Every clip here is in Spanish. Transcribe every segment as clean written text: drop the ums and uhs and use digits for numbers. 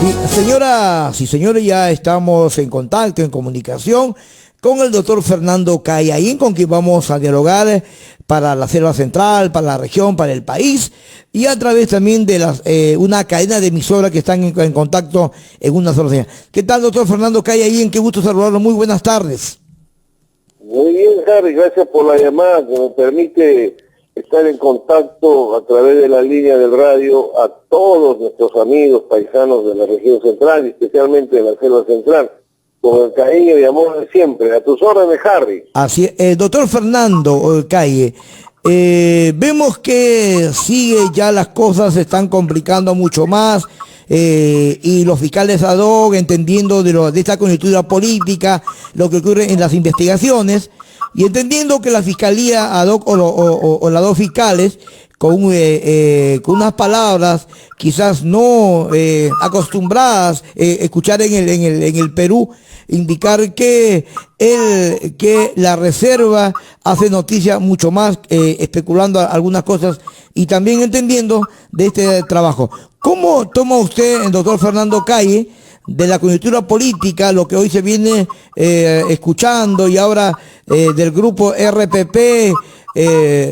Sí, señoras y señores, ya estamos en contacto, en comunicación con el doctor Fernando Cayaín, con quien vamos a dialogar para la Selva Central, para la región, para el país, y a través también de una cadena de emisoras que están en contacto en una sola señal. ¿Qué tal, doctor Fernando Cayaín? Qué gusto saludarlo. Muy buenas tardes. Muy bien, Harry, gracias por la llamada que me permite estar en contacto a través de la línea del radio a todos nuestros amigos paisanos de la región central y especialmente de la Selva Central, con el cariño y amor de siempre. A tus órdenes, Harry. Así es, doctor Fernando Calle, vemos que sigue ya las cosas se están complicando mucho más, y los fiscales ad hoc, entendiendo de esta coyuntura política, lo que ocurre en las investigaciones, y entendiendo que la fiscalía ad hoc o las dos fiscales, con unas palabras quizás no acostumbradas escuchar en el Perú, indicar que la reserva hace noticia mucho más, especulando algunas cosas y también entendiendo de este trabajo. ¿Cómo toma usted, el doctor Fernando Calle, de la coyuntura política, lo que hoy se viene escuchando y ahora del grupo RPP?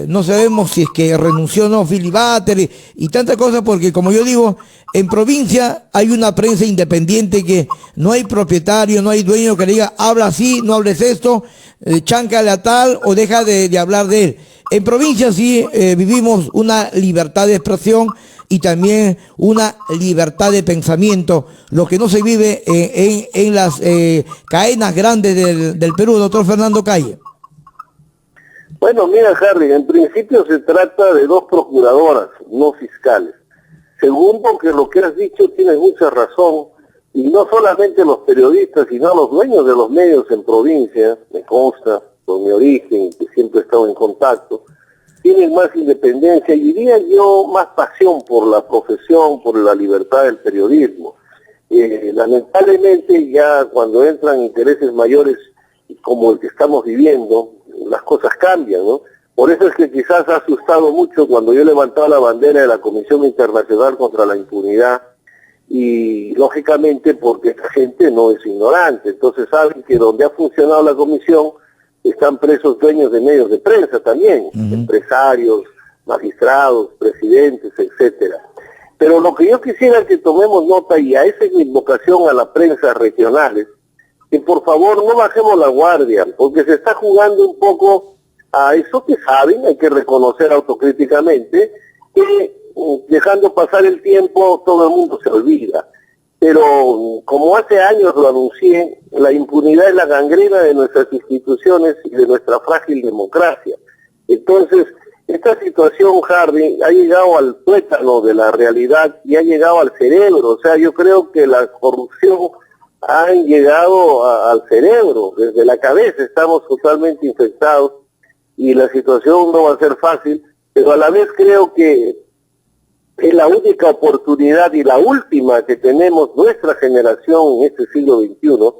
No sabemos si es que renunció o no Filibater y tantas cosas, porque como yo digo, en provincia hay una prensa independiente que no hay propietario, no hay dueño que le diga habla así, no hables esto, cháncale a tal o deja de hablar de él. En provincia sí vivimos una libertad de expresión y también una libertad de pensamiento, lo que no se vive en las cadenas grandes del Perú, doctor Fernando Calle. Bueno, mira, Harry, en principio se trata de dos procuradoras, no fiscales. Segundo, que lo que has dicho tienes mucha razón, y no solamente los periodistas, sino los dueños de los medios en provincia, me consta, por mi origen, que siempre he estado en contacto, tienen más independencia y diría yo más pasión por la profesión, por la libertad del periodismo. Lamentablemente ya cuando entran intereses mayores como el que estamos viviendo, las cosas cambian, ¿no? Por eso es que quizás ha asustado mucho cuando yo levantaba la bandera de la Comisión Internacional contra la Impunidad, y lógicamente porque esta gente no es ignorante, entonces saben que donde ha funcionado la comisión están presos dueños de medios de prensa también, empresarios, magistrados, presidentes, etcétera. Pero lo que yo quisiera que tomemos nota, y a esa es mi invocación a la prensa regionales, que por favor no bajemos la guardia, porque se está jugando un poco a eso que saben, hay que reconocer autocríticamente, que dejando pasar el tiempo todo el mundo se olvida. Pero como hace años lo anuncié, la impunidad es la gangrena de nuestras instituciones y de nuestra frágil democracia. Entonces, esta situación, Hardy, ha llegado al tuétano de la realidad y ha llegado al cerebro. O sea, yo creo que la corrupción ha llegado al cerebro, desde la cabeza estamos totalmente infectados y la situación no va a ser fácil, pero a la vez creo que es la única oportunidad y la última que tenemos nuestra generación en este siglo XXI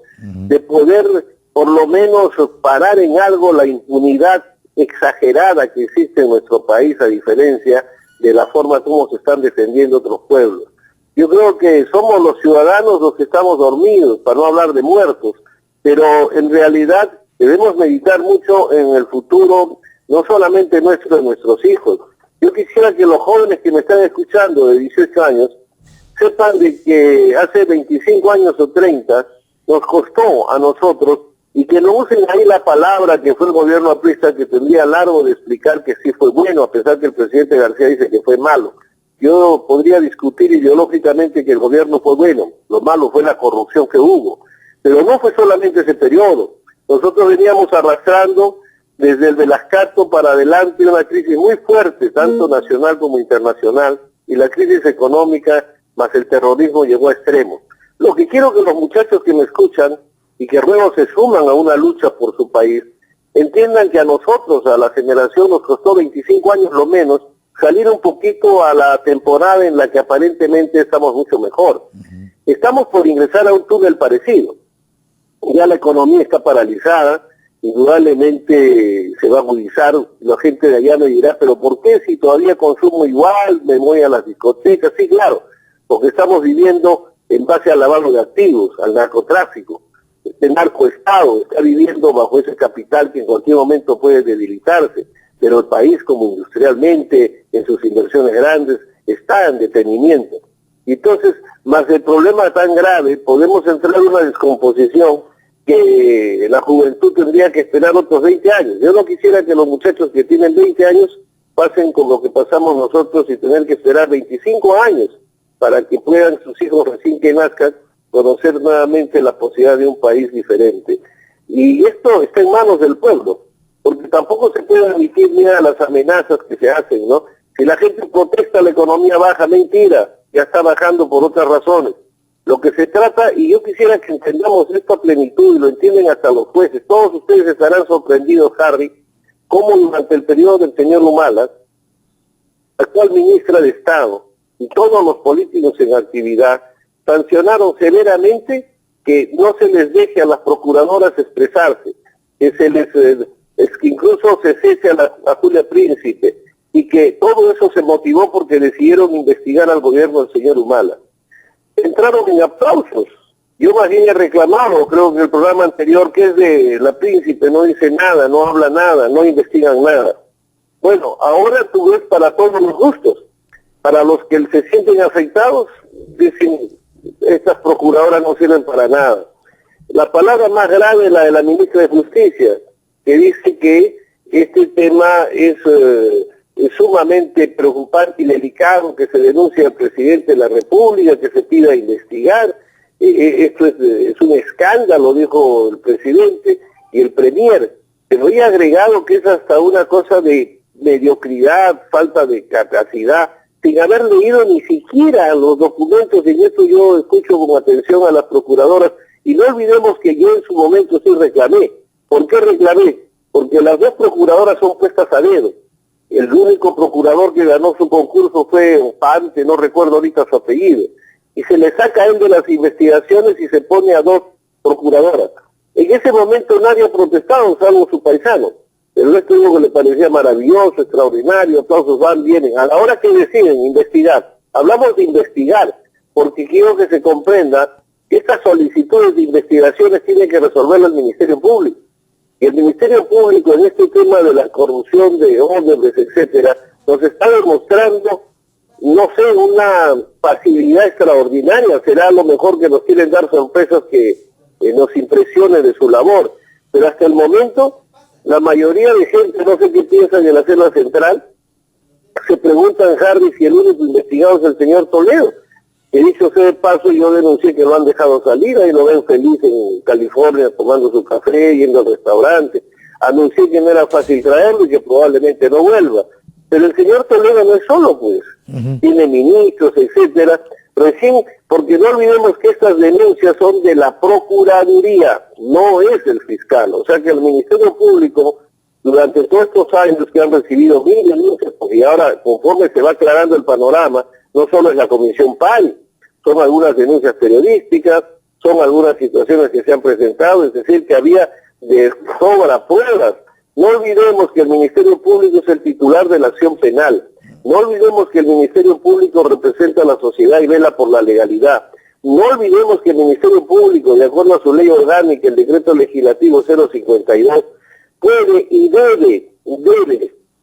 de poder por lo menos parar en algo la impunidad exagerada que existe en nuestro país, a diferencia de la forma como se están defendiendo otros pueblos. Yo creo que somos los ciudadanos los que estamos dormidos, para no hablar de muertos, pero en realidad debemos meditar mucho en el futuro, no solamente nuestro, de nuestros hijos. Yo quisiera que los jóvenes que me están escuchando de 18 años sepan de que hace 25 años o 30 nos costó a nosotros, y que no usen ahí la palabra que fue el gobierno aprista, que tendría largo de explicar que sí fue bueno, a pesar que el presidente García dice que fue malo. Yo podría discutir ideológicamente que el gobierno fue bueno, lo malo fue la corrupción que hubo, pero no fue solamente ese periodo. Nosotros veníamos arrastrando desde el Velascato para adelante una crisis muy fuerte, tanto nacional como internacional, y la crisis económica más el terrorismo llegó a extremos. Lo que quiero que los muchachos que me escuchan y que luego se suman a una lucha por su país, entiendan que a nosotros, a la generación, nos costó 25 años lo menos salir un poquito a la temporada en la que aparentemente estamos mucho mejor. Estamos por ingresar a un túnel parecido. Ya la economía está paralizada, indudablemente se va a agudizar, la gente de allá me dirá, pero ¿por qué si todavía consumo igual, me voy a las discotecas? Sí, claro, porque estamos viviendo en base al lavado de activos, al narcotráfico. Este narcoestado está viviendo bajo ese capital que en cualquier momento puede debilitarse, pero el país, como industrialmente, en sus inversiones grandes, está en detenimiento. Y entonces, más el problema tan grave, podemos entrar en una descomposición que la juventud tendría que esperar otros 20 años. Yo no quisiera que los muchachos que tienen 20 años pasen con lo que pasamos nosotros y tener que esperar 25 años para que puedan sus hijos recién que nazcan conocer nuevamente la posibilidad de un país diferente. Y esto está en manos del pueblo, porque tampoco se puede admitir ni a las amenazas que se hacen, ¿no? Si la gente protesta, la economía baja, mentira, ya está bajando por otras razones. Lo que se trata, y yo quisiera que entendamos esto a plenitud y lo entienden hasta los jueces, todos ustedes estarán sorprendidos, Harry, cómo durante el periodo del señor Humala, actual ministra de Estado, y todos los políticos en actividad, sancionaron severamente que no se les deje a las procuradoras expresarse, que se les, que incluso se cese a Julia Príncipe, y que todo eso se motivó porque decidieron investigar al gobierno del señor Humala. Entraron en aplausos. Yo más bien he reclamado, creo que el programa anterior, que es de la Príncipe, no dice nada, no habla nada, no investigan nada. Bueno, ahora tú ves para todos los gustos. Para los que se sienten afectados, dicen, estas procuradoras no sirven para nada. La palabra más grave es la de la ministra de Justicia, que dice que este tema es sumamente preocupante y delicado, que se denuncie al presidente de la República, que se pida investigar. Esto es un escándalo, dijo el presidente y el premier. Pero he agregado que es hasta una cosa de mediocridad, falta de capacidad, sin haber leído ni siquiera los documentos. En esto yo escucho con atención a las procuradoras, y no olvidemos que yo en su momento sí reclamé. ¿Por qué reclamé? Porque las dos procuradoras son puestas a dedo. El único procurador que ganó su concurso fue Opante, no recuerdo ahorita su apellido, y se le saca a él de las investigaciones y se pone a dos procuradoras. En ese momento nadie ha protestado, salvo su paisano. El resto digo que le parecía maravilloso, extraordinario, aplausos van, vienen. A la hora que deciden investigar, hablamos de investigar, porque quiero que se comprenda que estas solicitudes de investigaciones tienen que resolverlo el Ministerio Público. Y el Ministerio Público en este tema de la corrupción de órdenes, etcétera, nos está demostrando, no sé, una facilidad extraordinaria. Será a lo mejor que nos quieren dar sorpresas que nos impresione de su labor. Pero hasta el momento, la mayoría de gente, no sé qué piensan en la celda central, se preguntan, Harry, si el único investigado es el señor Toledo. Que dicho sea de paso, yo denuncié que lo han dejado salir, ahí lo ven feliz en California tomando su café, yendo al restaurante. Anuncié que no era fácil traerlo y que probablemente no vuelva. Pero el señor Toledo no es solo, pues. Tiene ministros, etcétera. Recién, porque no olvidemos que estas denuncias son de la Procuraduría, no es el fiscal. O sea que el Ministerio Público, durante todos estos años que han recibido 1000 denuncias, y ahora conforme se va aclarando el panorama, no solo es la Comisión PAI, son algunas denuncias periodísticas, son algunas situaciones que se han presentado, es decir, que había de sobra pruebas. No olvidemos que el Ministerio Público es el titular de la acción penal. No olvidemos que el Ministerio Público representa a la sociedad y vela por la legalidad. No olvidemos que el Ministerio Público, de acuerdo a su ley orgánica, el decreto legislativo 052, puede y debe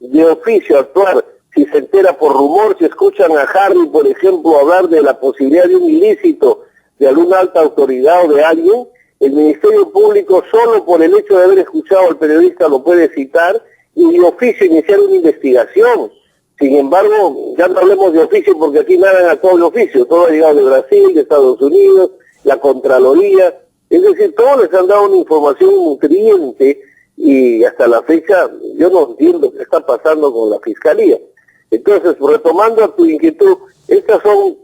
de oficio actuar si se entera por rumor, si escuchan a Harry, por ejemplo, hablar de la posibilidad de un ilícito de alguna alta autoridad o de alguien. El Ministerio Público, solo por el hecho de haber escuchado al periodista, lo puede citar y de oficio iniciar una investigación. Sin embargo, ya no hablemos de oficio porque aquí nada han actuado de oficio. Todo ha llegado de Brasil, de Estados Unidos, la Contraloría. Es decir, todos les han dado una información nutriente y hasta la fecha yo no entiendo qué está pasando con la Fiscalía. Entonces, retomando a tu inquietud, estas son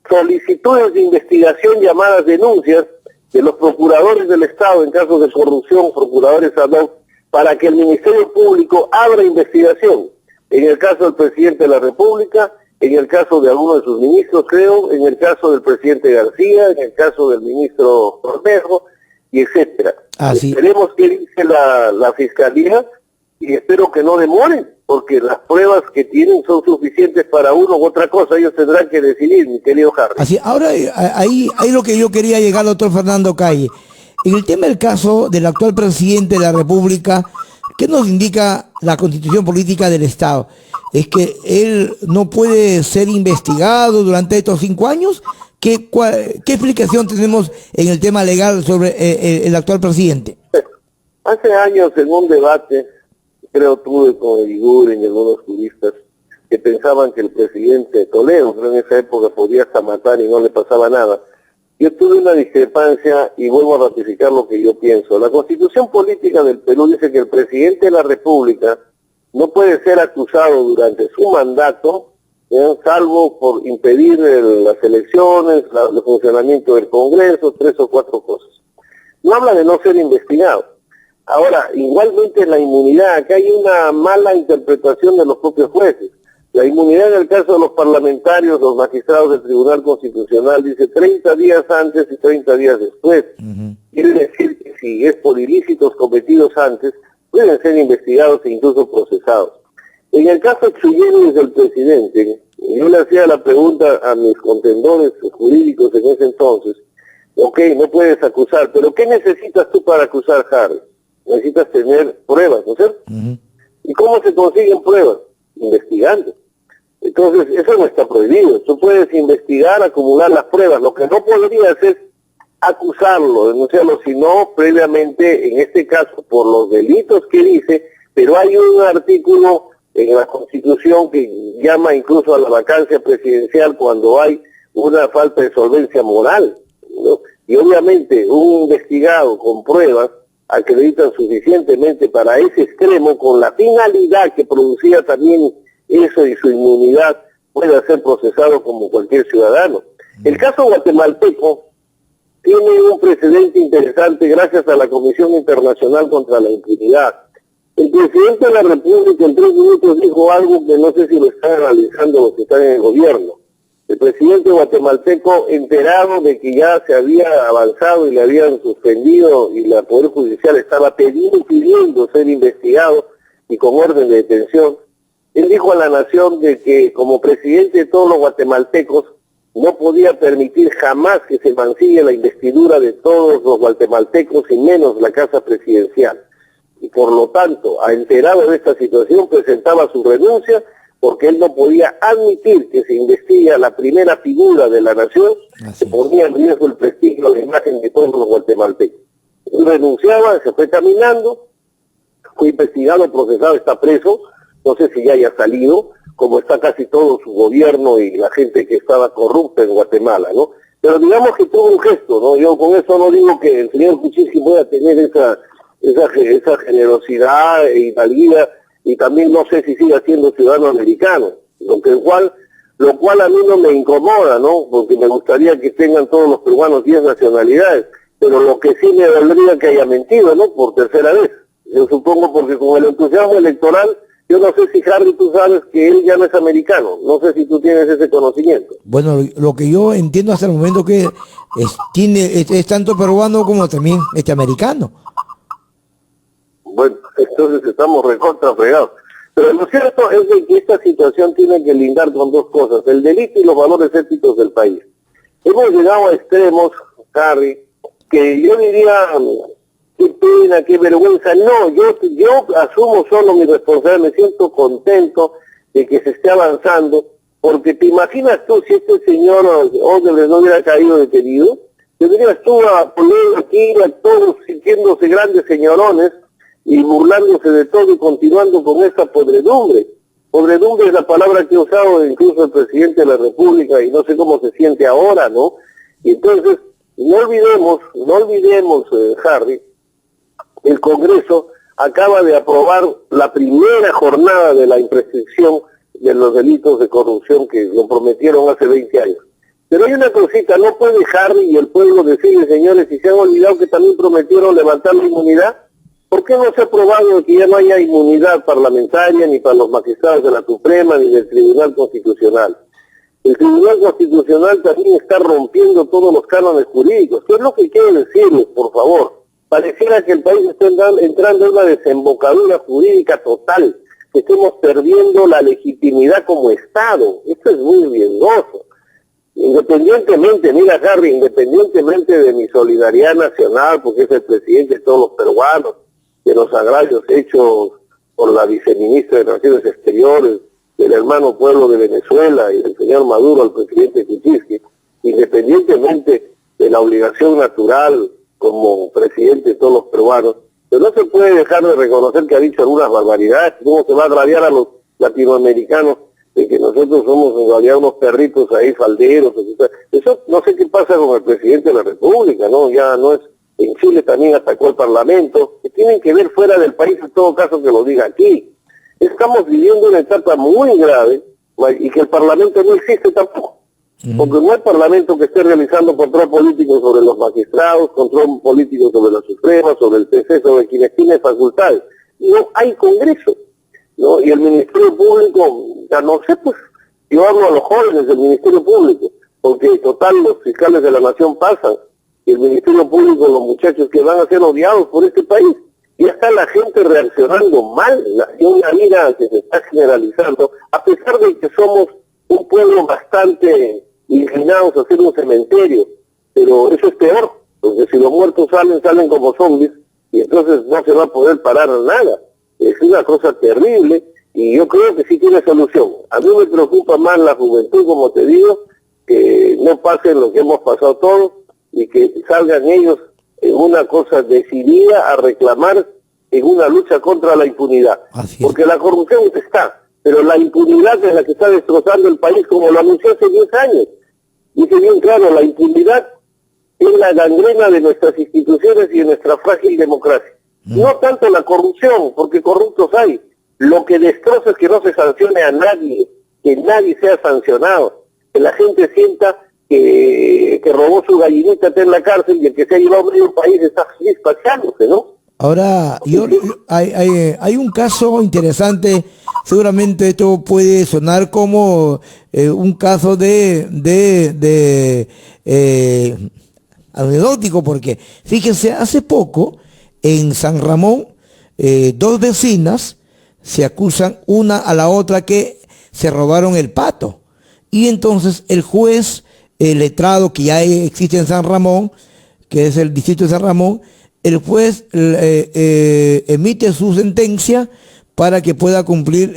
solicitudes de investigación llamadas denuncias de los procuradores del Estado en casos de corrupción, procuradores ad hoc, para que el Ministerio Público abra investigación. En el caso del presidente de la República, en el caso de algunos de sus ministros, creo, en el caso del presidente García, en el caso del ministro Cornejo, y etcétera. Sí. Esperemos que dice la Fiscalía, y espero que no demoren, porque las pruebas que tienen son suficientes para uno u otra cosa, ellos tendrán que decidir, mi querido Harry. Así, ahora ahí lo que yo quería llegar, doctor Fernando Calle. En el tema del caso del actual presidente de la República, ¿qué nos indica la Constitución Política del Estado? ¿Es que él no puede ser investigado durante estos 5 años? ¿Qué explicación tenemos en el tema legal sobre el actual presidente? Hace años en un debate, creo tuve con el Iguren y algunos juristas, que pensaban que el presidente Toledo, en esa época, podía hasta matar y no le pasaba nada. Yo tuve una discrepancia y vuelvo a ratificar lo que yo pienso. La Constitución Política del Perú dice que el presidente de la República no puede ser acusado durante su mandato, salvo por impedir las elecciones, el funcionamiento del Congreso, 3 o 4 cosas. No habla de no ser investigado. Ahora, igualmente la inmunidad, acá hay una mala interpretación de los propios jueces. La inmunidad en el caso de los parlamentarios, los magistrados del Tribunal Constitucional, dice 30 días antes y 30 días después. Quiere decir que si es por ilícitos cometidos antes, pueden ser investigados e incluso procesados. En el caso Chuyeni del presidente, yo le hacía la pregunta a mis contendores jurídicos en ese entonces, ok, no puedes acusar, pero ¿qué necesitas tú para acusar, Harry? Necesitas tener pruebas, ¿no es cierto? ¿Y cómo se consiguen pruebas? Investigando. Entonces, eso no está prohibido. Tú puedes investigar, acumular las pruebas. Lo que no podrías es acusarlo, denunciarlo, sino previamente, en este caso, por los delitos que dice, pero hay un artículo en la Constitución que llama incluso a la vacancia presidencial cuando hay una falta de solvencia moral, ¿no? Y obviamente un investigado con pruebas acreditan suficientemente para ese extremo, con la finalidad que producía también eso y su inmunidad, pueda ser procesado como cualquier ciudadano. El caso guatemalteco tiene un precedente interesante gracias a la Comisión Internacional contra la Impunidad. El presidente de la República en 3 minutos dijo algo que no sé si lo están analizando los que están en el gobierno. El presidente guatemalteco, enterado de que ya se había avanzado y le habían suspendido y la Poder Judicial estaba pidiendo ser investigado y con orden de detención, él dijo a la nación de que como presidente de todos los guatemaltecos no podía permitir jamás que se mancille la investidura de todos los guatemaltecos y menos la Casa Presidencial. Y por lo tanto, enterado de esta situación, presentaba su renuncia porque él no podía admitir que se investiga la primera figura de la nación, que ponía en riesgo el prestigio, la imagen de todos los guatemaltecos. Él renunciaba, se fue caminando, fue investigado, procesado, está preso, no sé si ya haya salido, como está casi todo su gobierno y la gente que estaba corrupta en Guatemala, ¿no? Pero digamos que tuvo un gesto, ¿no? Yo con eso no digo que el señor Kuczynski pueda tener esa generosidad y valía, y también no sé si siga siendo ciudadano americano, lo cual a mí no me incomoda, ¿no? Porque me gustaría que tengan todos los peruanos 10 nacionalidades, pero lo que sí me valdría que haya mentido, ¿no? Por tercera vez. Yo supongo porque con el entusiasmo electoral, yo no sé si Harry, tú sabes que él ya no es americano, no sé si tú tienes ese conocimiento. Bueno, lo que yo entiendo hasta el momento que es tanto peruano como también americano. Bueno, entonces estamos recontra fregados. Pero lo cierto es de que esta situación tiene que lindar con 2 cosas, el delito y los valores éticos del país. Hemos llegado a extremos, Harry, que yo diría, qué pena, qué vergüenza. No, yo asumo solo mi responsabilidad, me siento contento de que se esté avanzando, porque te imaginas tú si este señor Odebrecht no hubiera caído detenido, tendrías tú a poner aquí a todos sintiéndose grandes señorones, y burlándose de todo y continuando con esta podredumbre. Podredumbre es la palabra que ha usado incluso el presidente de la República y no sé cómo se siente ahora, ¿no? Y entonces, no olvidemos, Harry, el Congreso acaba de aprobar la primera jornada de la imprescripción de los delitos de corrupción que lo prometieron hace 20 años. Pero hay una cosita, no puede Harry y el pueblo decirle, señores, si se han olvidado que también prometieron levantar la inmunidad. ¿Por qué no se ha aprobado que ya no haya inmunidad parlamentaria ni para los magistrados de la Suprema ni del Tribunal Constitucional? El Tribunal Constitucional también está rompiendo todos los cánones jurídicos. ¿Qué es lo que quiero decirles, por favor? pareciera que el país está entrando en una desembocadura jurídica total, que estemos perdiendo la legitimidad como Estado. Esto es muy riesgoso. Independientemente, mira Harry, independientemente de mi solidaridad nacional, porque es el presidente de todos los peruanos, de los agravios hechos por la viceministra de Relaciones Exteriores, del hermano pueblo de Venezuela y del señor Maduro al presidente Kuczynski, independientemente de la obligación natural como presidente de todos los peruanos, pero no se puede dejar de reconocer que ha dicho algunas barbaridades. ¿Cómo se va a agraviar a los latinoamericanos de que nosotros somos en realidad unos perritos ahí falderos? Eso no sé qué pasa con el presidente de la República, ¿no? Ya no es, en Chile también atacó el Parlamento, que tienen que ver fuera del país, en todo caso que lo diga aquí. Estamos viviendo una etapa muy grave y que el Parlamento no existe tampoco. Porque no hay Parlamento que esté realizando control político sobre los magistrados, control político sobre la Suprema, sobre el TC, sobre quienes tienen facultades. Y no hay Congreso, ¿no? Y el Ministerio Público, ya no sé, pues, yo hablo a los jóvenes del Ministerio Público, porque total los fiscales de la nación pasan, y el Ministerio Público, los muchachos que van a ser odiados por este país. Y está la gente reaccionando mal, y una vida que se está generalizando, a pesar de que somos un pueblo bastante inclinados a hacer un cementerio, pero eso es peor, porque si los muertos salen como zombies, y entonces no se va a poder parar nada. Es una cosa terrible, y yo creo que sí tiene solución. A mí me preocupa más la juventud, como te digo, que no pase lo que hemos pasado todos, y que salgan ellos en una cosa decidida a reclamar en una lucha contra la impunidad. Porque la corrupción está, pero la impunidad es la que está destrozando el país, como lo anunció hace 10 años. Dice bien claro, la impunidad es la gangrena de nuestras instituciones y de nuestra frágil democracia. No tanto la corrupción, porque corruptos hay. Lo que destroza es que no se sancione a nadie, que nadie sea sancionado, que la gente sienta que robó su gallinita está en la cárcel y el que se ha llevado medio país está despachándose, ¿no? Ahora, hay un caso interesante, seguramente esto puede sonar como un caso anecdótico, porque fíjense, hace poco en San Ramón, dos vecinas se acusan una a la otra que se robaron el pato. Y entonces el juez letrado que ya existe en San Ramón, que es el distrito de San Ramón, el juez emite su sentencia para que pueda cumplir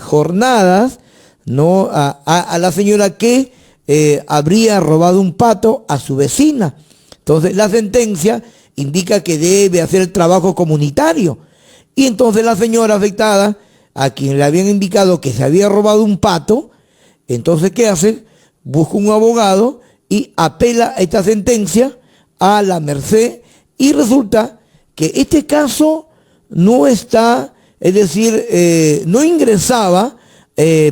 jornadas, ¿no?, a la señora que habría robado un pato a su vecina. Entonces la sentencia indica que debe hacer el trabajo comunitario. Y entonces la señora afectada, a quien le habían indicado que se había robado un pato, entonces ¿qué hace? Busca un abogado y apela a esta sentencia a la merced. Y resulta que este caso no está, es decir, no ingresaba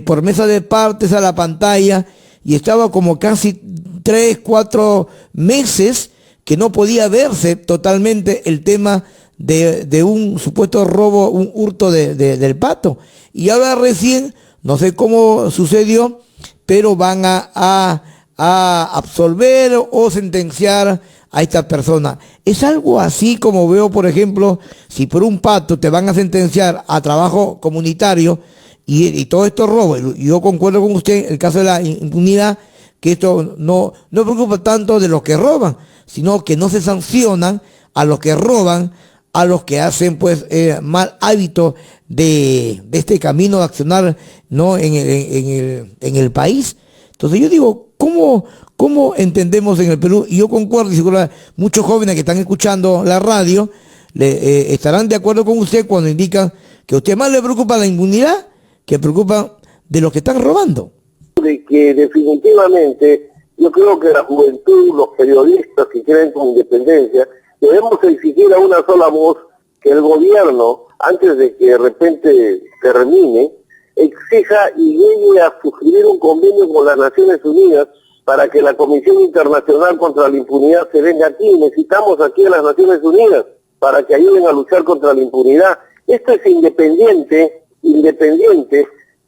por mesa de partes a la pantalla, y estaba como casi 3, 4 meses que no podía verse totalmente el tema de un supuesto robo, un hurto del pato. Y ahora recién, no sé cómo sucedió, pero van a absolver o sentenciar a esta persona. Es algo así como veo, por ejemplo, si por un pato te van a sentenciar a trabajo comunitario y todo esto robo. Y yo concuerdo con usted en el caso de la impunidad, que esto no preocupa tanto de los que roban, sino que no se sancionan a los que roban, a los que hacen pues mal hábito de este camino de accionar, ¿no?, en el país. Entonces yo digo, ¿cómo entendemos en el Perú? Y yo concuerdo, y seguro muchos jóvenes que están escuchando la radio estarán de acuerdo con usted cuando indican que a usted más le preocupa la impunidad que preocupa de los que están robando. De que definitivamente yo creo que la juventud, los periodistas que creen con independencia, debemos exigir a una sola voz que el gobierno, antes de que de repente termine, exija y llegue a suscribir un convenio con las Naciones Unidas para que la Comisión Internacional contra la Impunidad se venga aquí. Necesitamos aquí a las Naciones Unidas para que ayuden a luchar contra la impunidad. Esto es independiente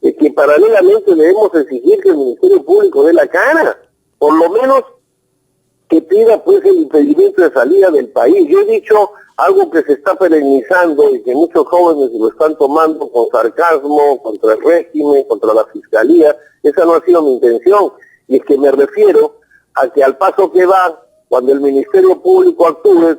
de que paralelamente debemos exigir que el Ministerio Público dé la cara, por lo menos que pida pues el impedimento de salida del país. Yo he dicho algo que se está perennizando y que muchos jóvenes lo están tomando con sarcasmo contra el régimen, contra la fiscalía. Esa no ha sido mi intención, y es que me refiero a que al paso que va, cuando el Ministerio Público actúe,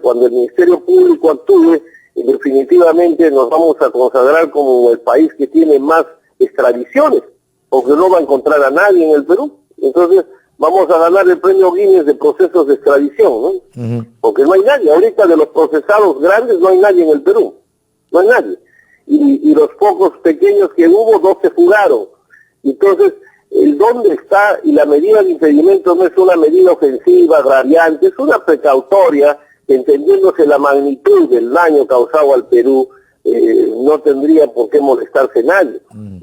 definitivamente nos vamos a consagrar como el país que tiene más extradiciones, porque no va a encontrar a nadie en el Perú. Entonces vamos a ganar el premio Guinness de procesos de extradición, ¿no? Porque no hay nadie. Ahorita de los procesados grandes no hay nadie en el Perú. No hay nadie. Y los pocos pequeños que hubo, dos se fugaron. Entonces, el dónde está, y la medida de impedimento no es una medida ofensiva, agraviante, es una precautoria, entendiéndose la magnitud del daño causado al Perú, no tendría por qué molestarse nadie.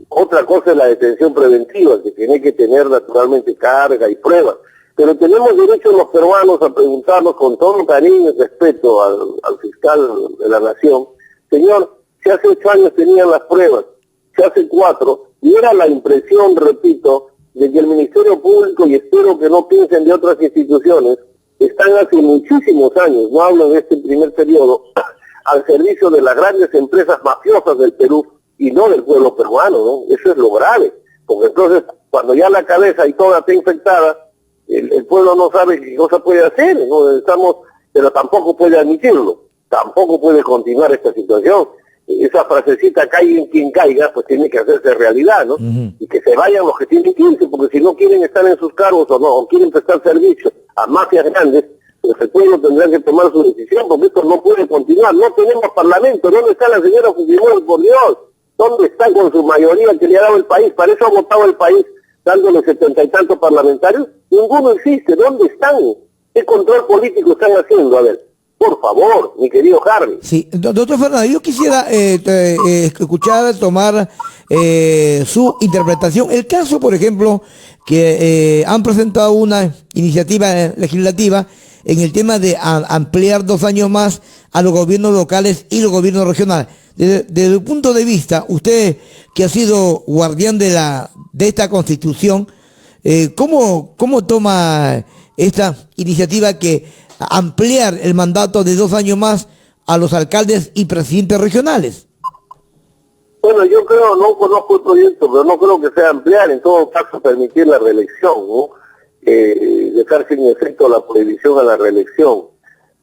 Otra cosa es la detención preventiva, que tiene que tener naturalmente carga y pruebas. Pero tenemos derecho los peruanos a preguntarnos con todo cariño y respeto al fiscal de la Nación: señor, si hace 8 años tenían las pruebas, si hace 4, y era la impresión, repito, de que el Ministerio Público, y espero que no piensen de otras instituciones, están hace muchísimos años, no hablo de este primer periodo, al servicio de las grandes empresas mafiosas del Perú y no del pueblo peruano, ¿no? Eso es lo grave, porque entonces cuando ya la cabeza y toda está infectada, el pueblo no sabe qué cosa puede hacer, ¿no? Pero tampoco puede admitirlo, tampoco puede continuar esta situación. Esa frasecita, caiga en quien caiga, pues tiene que hacerse realidad, ¿no? Y que se vayan los que tienen que irse, porque si no quieren estar en sus cargos o no, o quieren prestar servicio a mafias grandes, pues el pueblo tendrá que tomar su decisión, porque esto no puede continuar. No tenemos parlamento. ¿Dónde está la señora Fujimori, por Dios? ¿Dónde está con su mayoría que le ha dado el país? ¿Para eso ha votado el país dándole 70 y tantos parlamentarios? Ninguno existe. ¿Dónde están? ¿Qué control político están haciendo? A ver, por favor, mi querido Harry. Sí, doctor Fernando, yo quisiera escuchar, tomar su interpretación. El caso, por ejemplo, que han presentado una iniciativa legislativa en el tema de ampliar 2 años más a los gobiernos locales y los gobiernos regionales. Desde el punto de vista, usted que ha sido guardián de esta Constitución, ¿cómo toma esta iniciativa que ampliar el mandato de 2 años más a los alcaldes y presidentes regionales? Bueno, yo creo, no conozco el proyecto, pero no creo que sea ampliar, en todo caso permitir la reelección, ¿no? Dejar sin efecto la prohibición a la reelección.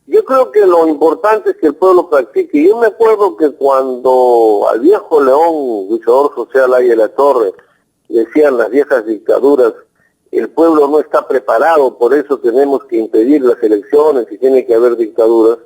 Yo creo que lo importante es que el pueblo practique. Yo me acuerdo que cuando al viejo león, luchador social ahí en la Torre, decían las viejas dictaduras, el pueblo no está preparado, por eso tenemos que impedir las elecciones y tiene que haber dictaduras.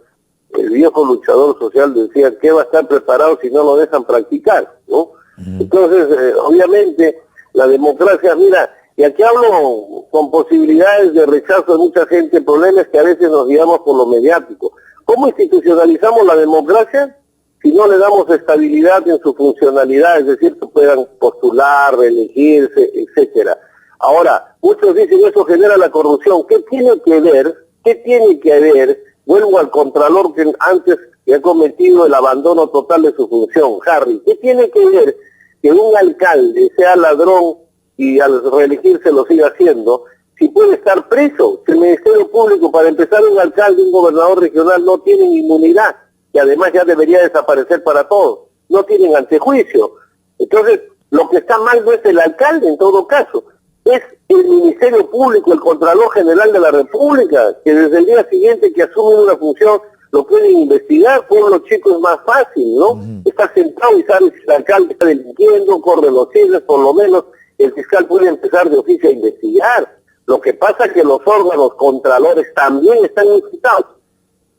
El viejo luchador social decía, ¿qué va a estar preparado si no lo dejan practicar? ¿No? Entonces, obviamente, la democracia, mira, y aquí hablo con posibilidades de rechazo de mucha gente. El problema es que a veces nos guiamos por lo mediático. ¿Cómo institucionalizamos la democracia si no le damos estabilidad en su funcionalidad? Es decir, que puedan postular, reelegirse, etcétera. Ahora, muchos dicen eso genera la corrupción. ¿Qué tiene que ver? ¿Qué tiene que ver? Vuelvo al contralor que antes que ha cometido el abandono total de su función, Harry. ¿Qué tiene que ver que un alcalde sea ladrón y al reelegirse lo siga haciendo, si puede estar preso? Si el Ministerio Público, para empezar, un alcalde, un gobernador regional no tienen inmunidad, que además ya debería desaparecer para todos, no tienen antejuicio. Entonces, lo que está mal no es el alcalde en todo caso, es el Ministerio Público, el Contralor General de la República, que desde el día siguiente que asumen una función lo pueden investigar. Pueblo chico es más fácil, ¿no? Está sentado y sabe si el alcalde está delinquiendo, corre los cierres, por lo menos el fiscal puede empezar de oficio a investigar. Lo que pasa es que los órganos contralores también están incitados.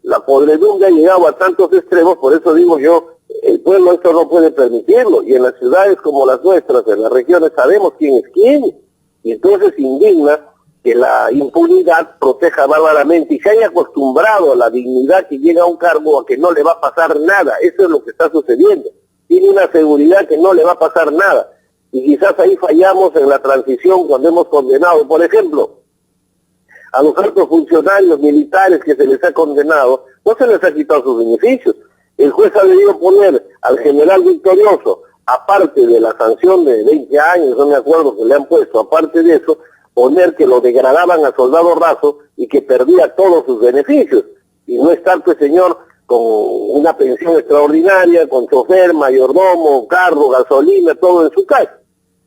La podredumbre ha llegado a tantos extremos, por eso digo yo, el pueblo esto no puede permitirlo. Y en las ciudades como las nuestras, en las regiones, sabemos quién es quién. Y entonces indigna que la impunidad proteja bárbaramente y se haya acostumbrado a la dignidad que llega a un cargo a que no le va a pasar nada. Eso es lo que está sucediendo. Tiene una seguridad que no le va a pasar nada. Y quizás ahí fallamos en la transición cuando hemos condenado, por ejemplo, a los altos funcionarios militares que se les ha condenado, no se les ha quitado sus beneficios. El juez ha debido poner al general victorioso, aparte de la sanción de 20 años, no me acuerdo que le han puesto, aparte de eso, poner que lo degradaban a soldado raso y que perdía todos sus beneficios. Y no estar, pues señor, con una pensión extraordinaria, con chofer, mayordomo, carro, gasolina, todo en su casa.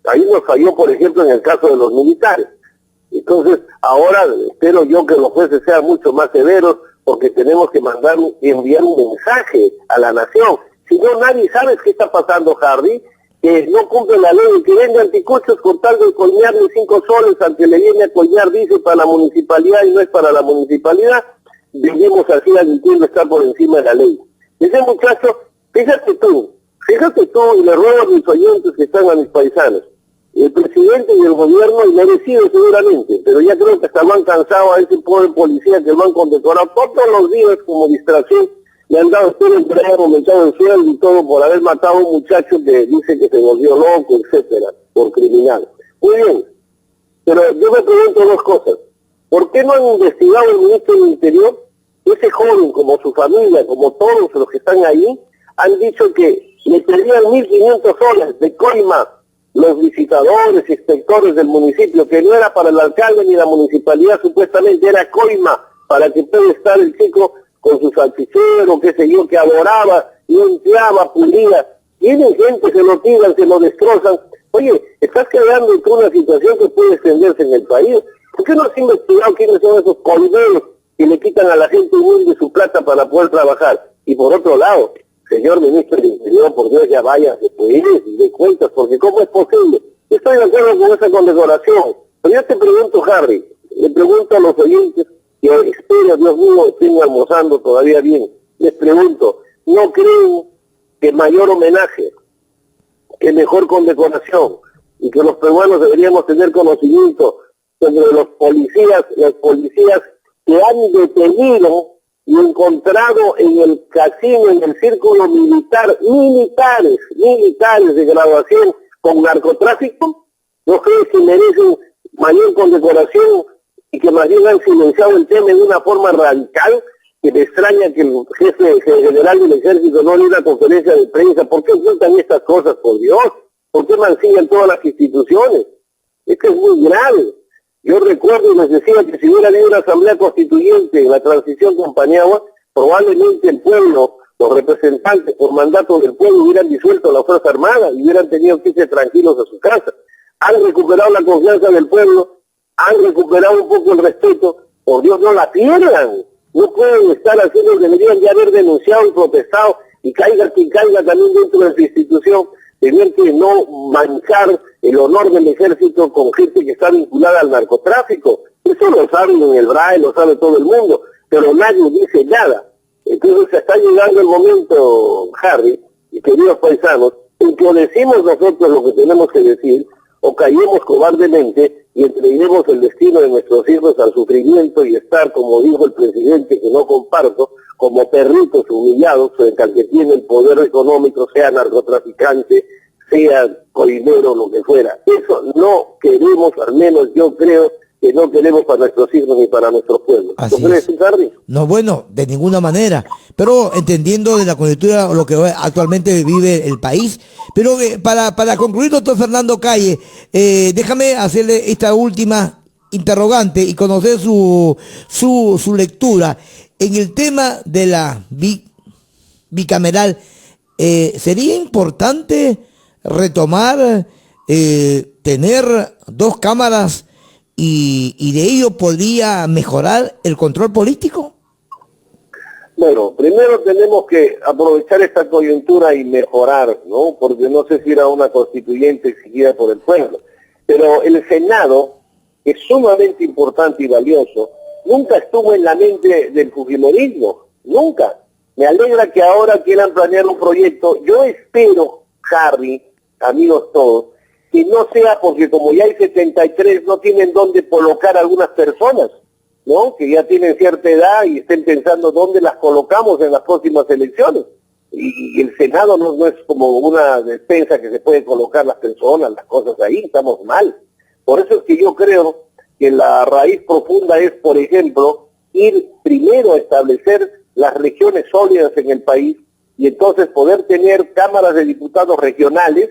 Ahí nos falló, por ejemplo, en el caso de los militares. Entonces, ahora espero yo que los jueces sean mucho más severos, porque tenemos que enviar un mensaje a la nación. Si no, nadie sabe qué está pasando, Hardy, que no cumple la ley, que vende anticuchos con tal de coñarle 5 soles al que le viene a coñar, dice, para la municipalidad y no es para la municipalidad. Venimos así admitiendo estar por encima de la ley. Ese muchacho, fíjate tú, y le ruego a mis oyentes que están a mis paisanos, el presidente y el gobierno, y merecido seguramente, pero ya creo que hasta lo han cansado a ese pobre policía que lo han condecorado todos los días como distracción, le han dado todo el traje, aumentado el sueldo y todo por haber matado a un muchacho que dice que se volvió loco, etcétera, por criminal. Muy bien, pero yo me pregunto dos cosas. ¿Por qué no han investigado el ministro del Interior? Ese joven, como su familia, como todos los que están ahí, han dicho que le pedían 1.500 soles de coima los visitadores, inspectores del municipio, que no era para el alcalde ni la municipalidad, supuestamente era coima para que pueda estar el chico con su salchichero, qué sé yo, que adoraba, limpiaba, pulía. Tienen gente, se lo tiran, se lo destrozan. Oye, estás creando una situación que puede extenderse en el país. ¿Por qué no has investigado quiénes son esos colmeros que le quitan a la gente humilde su plata para poder trabajar? Y por otro lado, señor ministro del Interior, por Dios, ya vaya después y dé cuentas, porque ¿cómo es posible? Estoy de acuerdo con esa condecoración, pero yo te pregunto, Harry, le pregunto a los oyentes, que espero, Dios mío, estén almorzando todavía bien, les pregunto, ¿no creen que mayor homenaje, que mejor condecoración, y que los peruanos deberíamos tener conocimiento sobre los policías, las policías que han detenido y encontrado en el casino, en el círculo militar, militares de graduación con narcotráfico? ¿No crees que merecen mayor condecoración y que más bien han silenciado el tema de una forma radical? Que me extraña que el jefe general del ejército no le dé una conferencia de prensa. ¿Por qué ocultan estas cosas, por Dios? ¿Por qué mancillan todas las instituciones? Es que es muy grave. Yo recuerdo y les decía que si hubiera habido una asamblea constituyente en la transición con Paniagua, probablemente el pueblo, los representantes por mandato del pueblo hubieran disuelto la Fuerza Armada y hubieran tenido que irse tranquilos a su casa. Han recuperado la confianza del pueblo, han recuperado un poco el respeto. Por Dios, no la pierdan. No pueden estar haciendo, deberían ya haber denunciado y protestado, y caiga quien caiga también dentro de su institución, tener que no manchar el honor del ejército con gente que está vinculada al narcotráfico. Eso lo saben en el BRAE, lo sabe todo el mundo, pero nadie dice nada. Entonces está llegando el momento, Harry, y queridos paisanos, en que o decimos nosotros lo que tenemos que decir, o caemos cobardemente y entreguemos el destino de nuestros hijos al sufrimiento y estar, como dijo el presidente, que no comparto, como perritos humillados frente al que tiene el poder económico, sea narcotraficante, sea coinero, lo que fuera. Eso no queremos, al menos yo creo que no queremos para nuestros hijos ni para nuestros pueblos. Así ¿Lo crees, es. Harry? No, bueno, de ninguna manera, pero entendiendo de la coyuntura lo que actualmente vive el país. Pero para concluir, doctor Fernando Calle, déjame hacerle esta última interrogante y conocer su lectura en el tema de la bicameral. ¿Sería importante retomar, tener 2 cámaras y de ello podría mejorar el control político? Bueno, primero tenemos que aprovechar esta coyuntura y mejorar, ¿no? Porque no sé si era una constituyente exigida por el pueblo. Pero el Senado es sumamente importante y valioso. Nunca estuvo en la mente del fujimorismo, nunca. Me alegra que ahora quieran planear un proyecto. Yo espero, Harry, amigos todos, que no sea porque como ya hay 73 no tienen dónde colocar a algunas personas, ¿no? Que ya tienen cierta edad y estén pensando dónde las colocamos en las próximas elecciones. Y el Senado no es como una despensa que se puede colocar las personas, las cosas ahí, estamos mal. Por eso es que yo creo que la raíz profunda es, por ejemplo, ir primero a establecer las regiones sólidas en el país y entonces poder tener cámaras de diputados regionales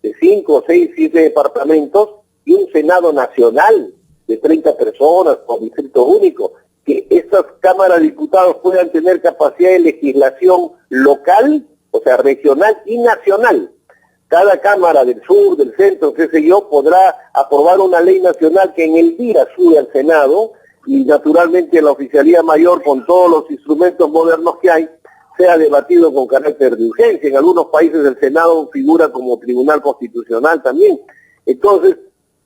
de 5, 6, 7 departamentos y un Senado nacional. de 30 personas por distrito único, que estas cámaras de diputados puedan tener capacidad de legislación local, o sea, regional y nacional. Cada cámara del sur, del centro, qué sé yo, podrá aprobar una ley nacional que en el día sube al Senado y naturalmente la oficialía mayor, con todos los instrumentos modernos que hay, sea debatido con carácter de urgencia. En algunos países el Senado figura como tribunal constitucional también. Entonces,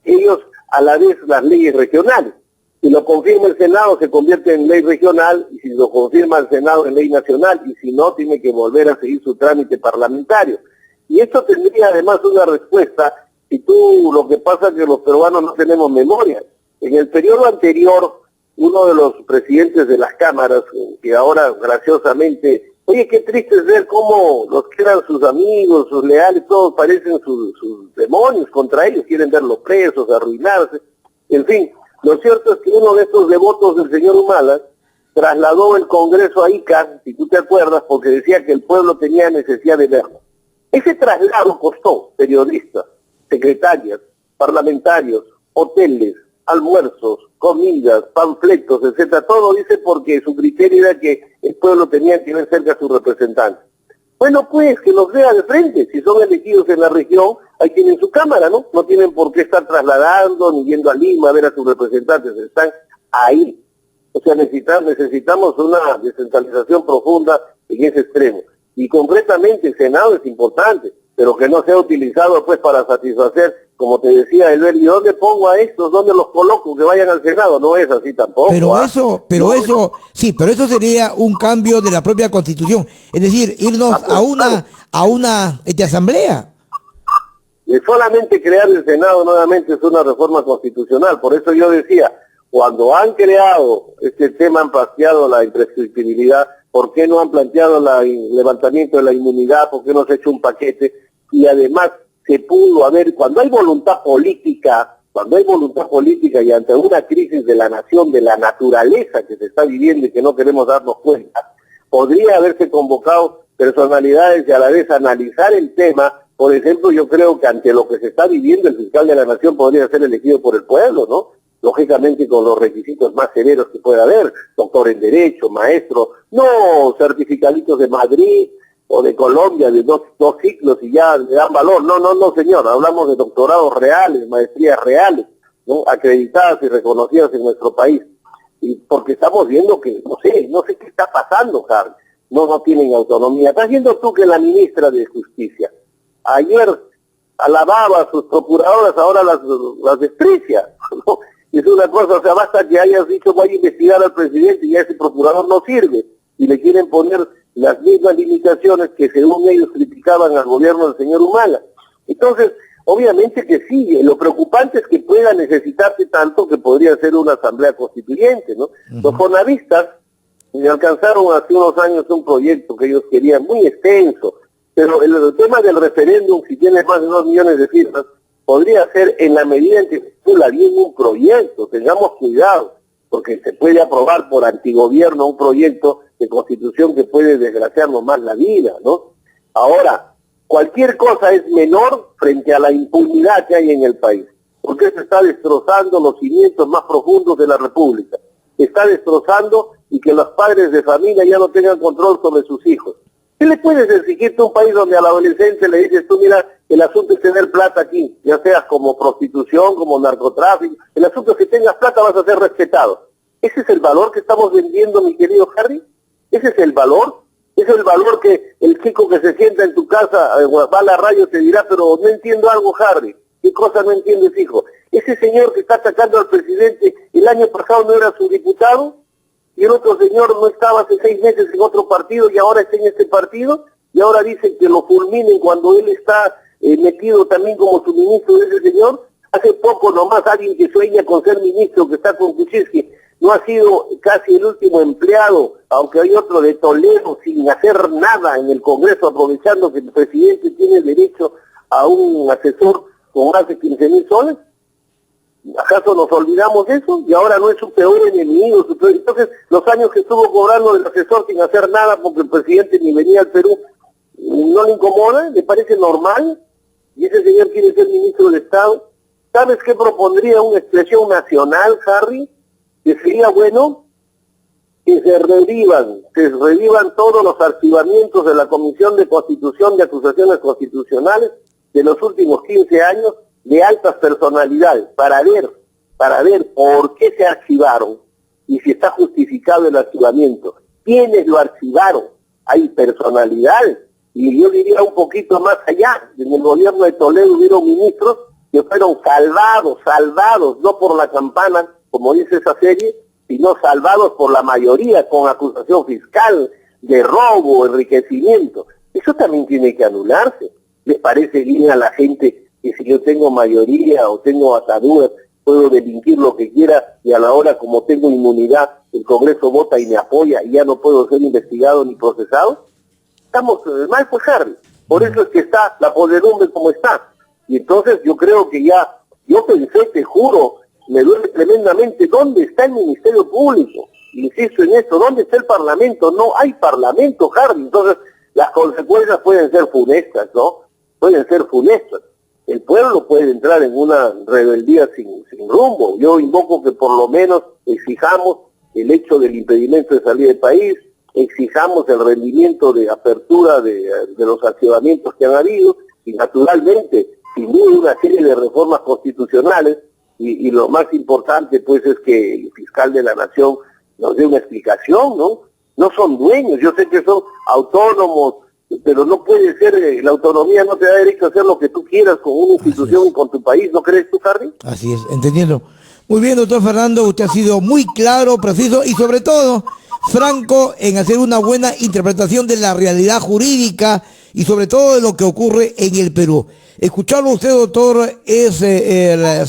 ellos a la vez las leyes regionales. Si lo confirma el Senado se convierte en ley regional, y si lo confirma el Senado en ley nacional, y si no tiene que volver a seguir su trámite parlamentario. Y esto tendría además una respuesta, si tú, lo que pasa es que los peruanos no tenemos memoria. En el periodo anterior, uno de los presidentes de las cámaras, que ahora graciosamente, oye, qué triste es ver cómo los que eran sus amigos, sus leales, todos parecen sus demonios contra ellos, quieren verlos presos, arruinarse, en fin. Lo cierto es que uno de estos devotos del señor Humala trasladó el Congreso a Ica, si tú te acuerdas, porque decía que el pueblo tenía necesidad de verlo. Ese traslado costó periodistas, secretarias, parlamentarios, hoteles, almuerzos, comidas, panfletos, etcétera. Todo dice porque su criterio era que el pueblo tenía que ver cerca a sus representantes. Bueno, pues que los vea de frente. Si son elegidos en la región, ahí tienen su cámara, ¿no? No tienen por qué estar trasladando ni yendo a Lima a ver a sus representantes. Están ahí. O sea, necesitamos una descentralización profunda en ese extremo. Y concretamente el Senado es importante, pero que no sea utilizado pues para satisfacer, como te decía Elberto, ¿dónde pongo a estos? ¿Dónde los coloco? Que vayan al Senado. No es así tampoco. Pero eso sería un cambio de la propia Constitución. Es decir, irnos a una asamblea. Solamente crear el Senado nuevamente es una reforma constitucional. Por eso yo decía, cuando han creado este tema, han planteado la imprescriptibilidad, ¿por qué no han planteado el levantamiento de la inmunidad? ¿Por qué no se ha hecho un paquete? Y además se pudo haber, cuando hay voluntad política y ante una crisis de la nación, de la naturaleza que se está viviendo y que no queremos darnos cuenta, podría haberse convocado personalidades y a la vez analizar el tema. Por ejemplo, yo creo que ante lo que se está viviendo, el fiscal de la nación podría ser elegido por el pueblo, ¿no? Lógicamente con los requisitos más severos que pueda haber, doctor en Derecho, maestro, no certificaditos de Madrid o de Colombia de dos ciclos y ya le dan valor. No, señor, hablamos de doctorados reales, maestrías reales, ¿no? Acreditadas y reconocidas en nuestro país. Y porque estamos viendo que, no sé qué está pasando, Harry. No tienen autonomía. Estás viendo tú que la ministra de Justicia ayer alababa a sus procuradoras, ahora las desprecia, ¿no? Es una cosa, o sea, basta que hayas dicho voy a investigar al presidente y ya ese procurador no sirve, y le quieren poner las mismas limitaciones que según ellos criticaban al gobierno del señor Humala. Entonces, obviamente que sí, lo preocupante es que pueda necesitarse tanto que podría ser una asamblea constituyente, ¿no? Los fonavistas me alcanzaron hace unos años un proyecto que ellos querían muy extenso, pero el tema del referéndum, si tienes más de 2 millones de firmas, podría ser en la medida en que circula bien un proyecto. Tengamos cuidado, porque se puede aprobar por antigobierno un proyecto de constitución que puede desgraciarnos más la vida, ¿no? Ahora, cualquier cosa es menor frente a la impunidad que hay en el país, porque se está destrozando los cimientos más profundos de la República. Está destrozando y que los padres de familia ya no tengan control sobre sus hijos. ¿Qué le puedes exigir a un país donde al adolescente le dices tú, mira, el asunto es tener plata aquí, ya seas como prostitución, como narcotráfico, el asunto es que tengas plata, vas a ser respetado? ¿Ese es el valor que estamos vendiendo, mi querido Harry? ¿Ese es el valor? ¿Ese es el valor que el chico que se sienta en tu casa, va a la radio, te dirá, pero no entiendo algo, Harry? ¿Qué cosa no entiendes, hijo? Ese señor que está atacando al presidente, el año pasado no era su diputado, y el otro señor no estaba hace 6 meses en otro partido y ahora está en este partido, y ahora dicen que lo fulminen cuando él está metido también como suministro de ese señor. Hace poco nomás alguien que sueña con ser ministro, que está con Kuczynski, no ha sido casi el último empleado, aunque hay otro de Toledo sin hacer nada en el Congreso, aprovechando que el presidente tiene derecho a un asesor con más de 15,000 soles. ¿Acaso nos olvidamos de eso? Y ahora no es su peor enemigo. Entonces, los años que estuvo cobrando el asesor sin hacer nada porque el presidente ni venía al Perú, ¿no le incomoda? ¿Le parece normal? ¿Y ese señor quiere ser ministro de Estado? ¿Sabes qué propondría una expresión nacional, Harry? Que sería bueno que se revivan todos los archivamientos de la Comisión de Constitución de Acusaciones Constitucionales de los últimos 15 años de altas personalidades, para ver por qué se archivaron y si está justificado el archivamiento. ¿Quiénes lo archivaron? Hay personalidades, y yo diría un poquito más allá. En el gobierno de Toledo hubieron ministros que fueron salvados, no por la campana, como dice esa serie, sino salvados por la mayoría con acusación fiscal de robo, enriquecimiento. Eso también tiene que anularse. ¿Les parece bien a la gente que si yo tengo mayoría o tengo ataduras, puedo delinquir lo que quiera y a la hora, como tengo inmunidad, el Congreso vota y me apoya y ya no puedo ser investigado ni procesado? Estamos mal, pues, Harry. Por eso es que está la podredumbre como está. Y entonces yo creo que ya, yo pensé, te juro, me duele tremendamente, ¿dónde está el Ministerio Público? Insisto en esto, ¿dónde está el Parlamento? No hay Parlamento, Harry. Entonces las consecuencias pueden ser funestas, ¿no? Pueden ser funestas. El pueblo puede entrar en una rebeldía sin rumbo. Yo invoco que por lo menos exijamos el hecho del impedimento de salir del país, exijamos el rendimiento de apertura de los archivamientos que han habido, y naturalmente, sin duda, una serie de reformas constitucionales, y lo más importante pues es que el fiscal de la Nación nos dé una explicación, ¿no? No son dueños, yo sé que son autónomos, pero no puede ser, la autonomía no te da derecho a hacer lo que tú quieras con una institución y con tu país, ¿no crees tú, Harry? Así es, entendiendo. Muy bien, doctor Fernando, usted ha sido muy claro, preciso y sobre todo franco en hacer una buena interpretación de la realidad jurídica y sobre todo de lo que ocurre en el Perú. Escucharlo a usted, doctor, es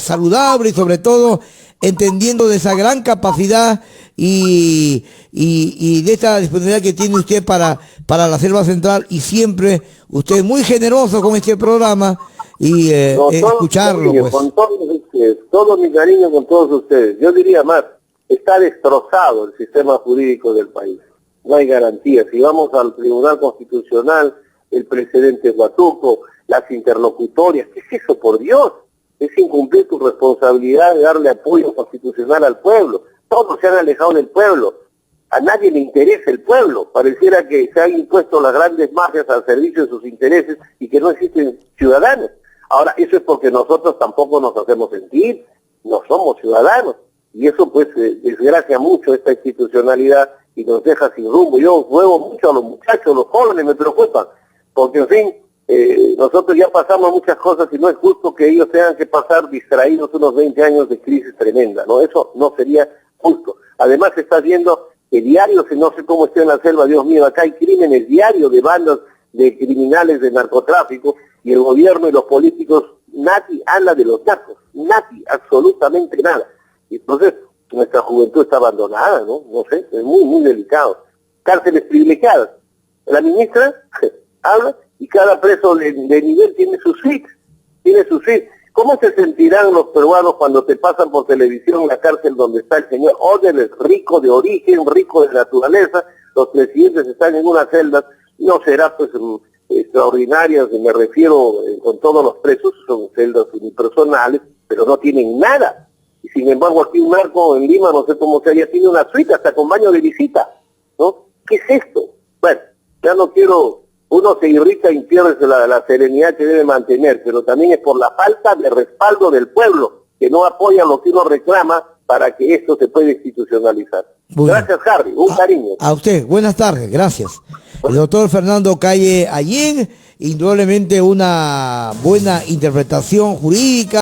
saludable y sobre todo entendiendo de esa gran capacidad y de esta disponibilidad que tiene usted para la Selva Central, y siempre usted es muy generoso con este programa y escucharlo. Cariño, pues. Con todos ustedes, todo mi cariño con todos ustedes. Yo diría más, está destrozado el sistema jurídico del país. No hay garantías. Si vamos al Tribunal Constitucional, el precedente Huatuco, las interlocutorias, ¿qué es eso, por Dios? Es incumplir tu responsabilidad de darle apoyo constitucional al pueblo. Todos se han alejado del pueblo. A nadie le interesa el pueblo. Pareciera que se han impuesto las grandes mafias al servicio de sus intereses y que no existen ciudadanos. Ahora, eso es porque nosotros tampoco nos hacemos sentir, no somos ciudadanos. Y eso pues desgracia mucho esta institucionalidad y nos deja sin rumbo. Yo juego mucho a los muchachos, los jóvenes me preocupan, porque en fin, nosotros ya pasamos muchas cosas y no es justo que ellos tengan que pasar distraídos unos 20 años de crisis tremenda, ¿no? Eso no sería justo. Además se está viendo que diarios, no sé cómo está en la selva, Dios mío, acá hay crímenes diarios de bandas de criminales de narcotráfico, y el gobierno y los políticos, nadie habla de los narcos, nadie, absolutamente nada. Y entonces nuestra juventud está abandonada, ¿no? No sé, es muy, muy delicado. Cárceles privilegiadas. La ministra habla y cada preso de nivel tiene su suite, ¿Cómo se sentirán los peruanos cuando te pasan por televisión la cárcel donde está el señor Odebrecht, rico de origen, rico de naturaleza, los presidentes están en una celda? No será pues extraordinarias, me refiero con todos los presos, son celdas unipersonales, pero no tienen nada. Y sin embargo aquí un narco en Lima, no sé cómo sería, tiene una suite hasta con baño de visita, ¿no? ¿Qué es esto? Bueno, ya no quiero, uno se irrita y pierde la serenidad que debe mantener, pero también es por la falta de respaldo del pueblo, que no apoya lo que uno reclama para que esto se pueda institucionalizar. Bueno, gracias, Harry, un cariño. A usted, buenas tardes, gracias. El doctor Fernando Calle Allín, indudablemente una buena interpretación jurídica.